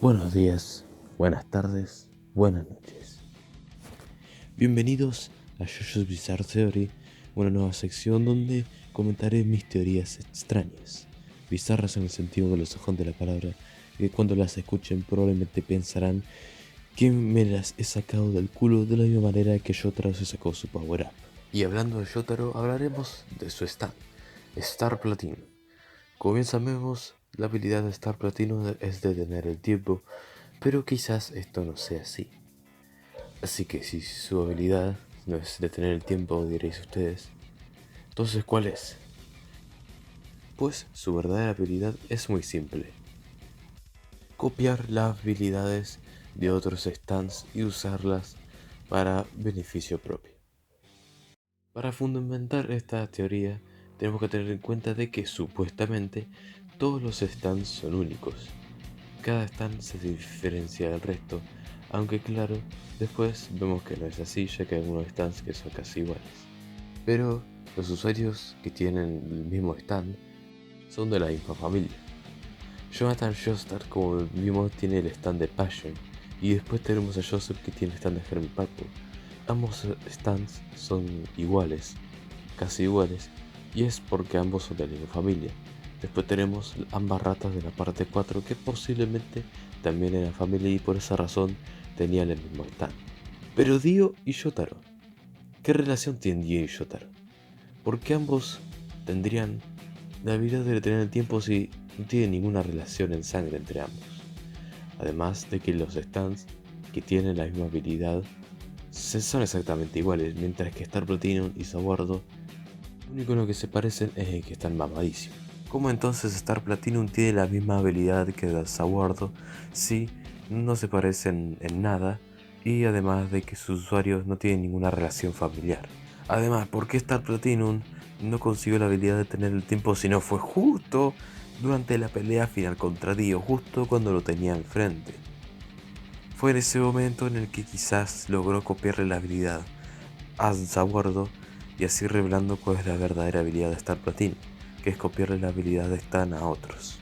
Buenos días, buenas tardes, buenas noches. Bienvenidos a JoJo's Bizarre Theory, una nueva sección donde comentaré mis teorías extrañas, bizarras en el sentido anglosajón de la palabra, que cuando las escuchen probablemente pensarán que me las he sacado del culo de la misma manera que Jotaro se sacó su power up. Y hablando de Jotaro, hablaremos de su stand, Star Platinum. Como bien sabemos, la habilidad de Star Platinum es detener el tiempo, pero quizás esto no sea así. Así que si su habilidad no es detener el tiempo, diréis ustedes, entonces ¿cuál es? Pues su verdadera habilidad es muy simple. Copiar las habilidades de otros stands y usarlas para beneficio propio. Para fundamentar esta teoría, tenemos que tener en cuenta de que supuestamente todos los stands son únicos. Cada stand se diferencia del resto, aunque claro, después vemos que no es así, ya que hay algunos stands que son casi iguales. Pero los usuarios que tienen el mismo stand son de la misma familia. Jonathan Joestar, como vimos, tiene el stand de Passion, y después tenemos a Joseph que tiene el stand de Hermit Purple. Ambos stands son iguales, casi iguales, y es porque ambos son de la misma familia. Después tenemos ambas ratas de la parte 4 que posiblemente también eran familia y por esa razón tenían el mismo stand. Pero Dio y Jotaro, ¿qué relación tienen Dio y Jotaro? ¿Por qué ambos tendrían la habilidad de detener el tiempo si no tienen ninguna relación en sangre entre ambos? Además de que los stands que tienen la misma habilidad son exactamente iguales, mientras que Star Platinum y Saguardo, lo único en lo que se parecen es que están mamadísimos. ¿Cómo entonces Star Platinum tiene la misma habilidad que Saguardo si no se parecen en nada y además de que sus usuarios no tienen ninguna relación familiar? Además, ¿por qué Star Platinum no consiguió la habilidad de tener el tiempo si no fue justo durante la pelea final contra Dio, justo cuando lo tenía enfrente? Fue en ese momento en el que quizás logró copiarle la habilidad a Saguardo y así revelando cuál es la verdadera habilidad de Star Platinum, que es copiarle la habilidad de Stan a otros.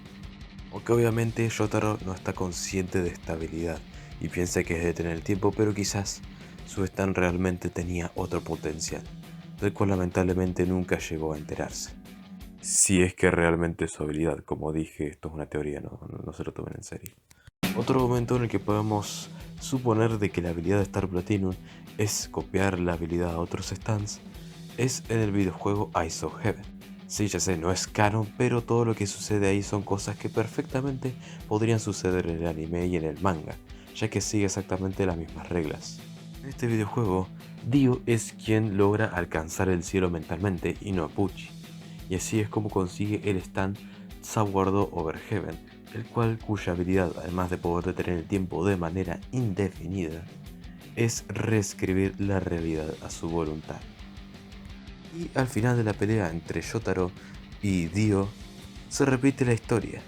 Aunque obviamente Jotaro no está consciente de esta habilidad y piensa que es detener el tiempo, pero quizás su Stan realmente tenía otro potencial, del cual lamentablemente nunca llegó a enterarse. Si es que realmente es su habilidad, como dije, esto es una teoría, no se lo tomen en serio. Otro momento en el que podemos suponer de que la habilidad de Star Platinum es copiar la habilidad a otros stands es en el videojuego Ice of Heaven. Sí, ya sé, no es canon, pero todo lo que sucede ahí son cosas que perfectamente podrían suceder en el anime y en el manga, ya que sigue exactamente las mismas reglas. En este videojuego, Dio es quien logra alcanzar el cielo mentalmente y no Pucci, y así es como consigue el stand Saguardo Over Heaven, el cual cuya habilidad, además de poder detener el tiempo de manera indefinida, es reescribir la realidad a su voluntad. Y al final de la pelea entre Jotaro y Dio, se repite la historia.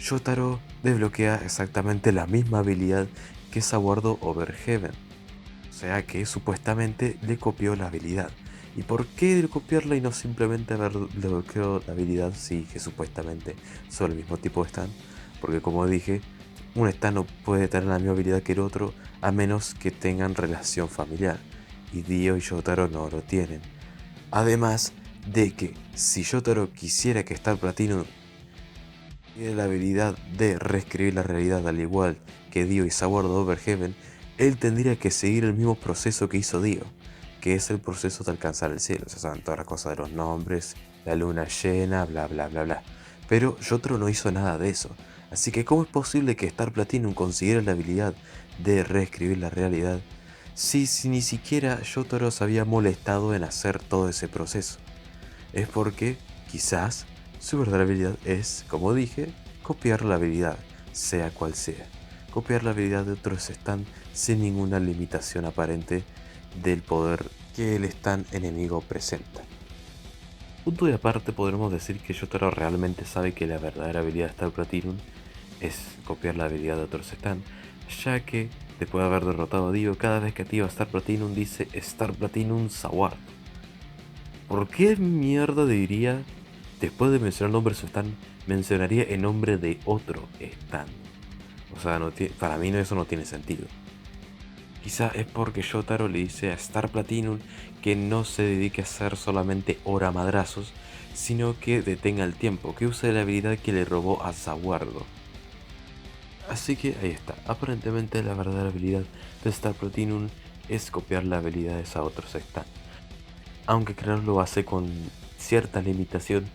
Jotaro desbloquea exactamente la misma habilidad que Saguardo Over Heaven, o sea que supuestamente le copió la habilidad. ¿Y por qué copiarla y no simplemente haber desbloqueado la habilidad si que supuestamente son el mismo tipo de stand? Porque como dije, un stand no puede tener la misma habilidad que el otro a menos que tengan relación familiar. Y Dio y Jotaro no lo tienen. Además de que si Jotaro quisiera que Star Platinum tiene la habilidad de reescribir la realidad al igual que Dio y Saguardo Over Heaven, él tendría que seguir el mismo proceso que hizo Dio, que es el proceso de alcanzar el cielo. O sea, saben todas las cosas de los nombres, la luna llena, bla bla bla bla. Pero Jotaro no hizo nada de eso. Así que ¿cómo es posible que Star Platinum consiguiera la habilidad de reescribir la realidad si ni siquiera Jotaro se había molestado en hacer todo ese proceso? Es porque quizás su verdadera habilidad es, como dije, copiar la habilidad, sea cual sea. Copiar la habilidad de otros stand sin ninguna limitación aparente del poder que el stand enemigo presenta. Punto de aparte, podremos decir que Jotaro realmente sabe que la verdadera habilidad de Star Platinum es copiar la habilidad de otros stand, ya que después de haber derrotado a Dio, cada vez que activa Star Platinum dice Star Platinum Saguardo. ¿Por qué mierda diría, después de mencionar el nombre de su stand, mencionaría el nombre de otro stand? O sea, para mí eso no tiene sentido. Quizá es porque Yotaro le dice a Star Platinum que no se dedique a hacer solamente ora madrazos, sino que detenga el tiempo, que use la habilidad que le robó a Zaguardo. Así que ahí está, aparentemente la verdadera habilidad de Star Platinum es copiar las habilidades a otros stands. Aunque creo lo hace con cierta limitación,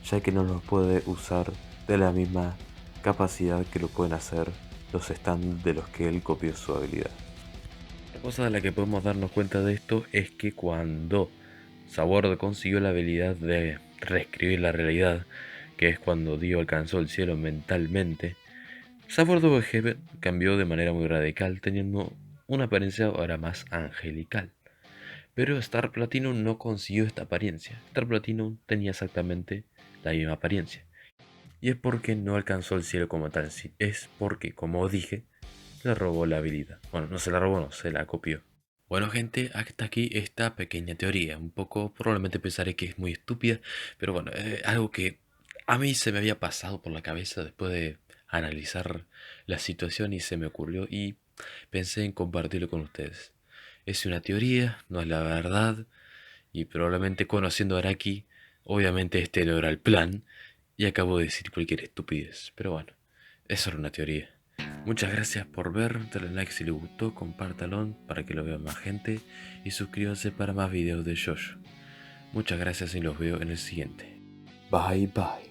ya que no los puede usar de la misma capacidad que lo pueden hacer los stands de los que él copió su habilidad. La cosa de la que podemos darnos cuenta de esto es que cuando Sabordo consiguió la habilidad de reescribir la realidad, que es cuando Dio alcanzó el cielo mentalmente, Sabordo VG cambió de manera muy radical, teniendo una apariencia ahora más angelical. Pero Star Platinum no consiguió esta apariencia. Star Platinum tenía exactamente la misma apariencia. Y es porque no alcanzó el cielo como tal. Es porque, como dije, le robó la habilidad. Bueno, no se la robó, no, se la copió. Bueno gente, hasta aquí esta pequeña teoría. Un poco, probablemente pensaré que es muy estúpida, pero bueno, algo que a mí se me había pasado por la cabeza después de analizar la situación y se me ocurrió y pensé en compartirlo con ustedes. Es una teoría, no es la verdad, y probablemente conociendo a Araki, obviamente este no era el plan, y acabo de decir cualquier estupidez. Pero bueno, eso era una teoría. Muchas gracias por ver, dale like si les gustó, compártalo para que lo vea más gente y suscríbanse para más videos de JoJo. Muchas gracias y los veo en el siguiente. Bye bye.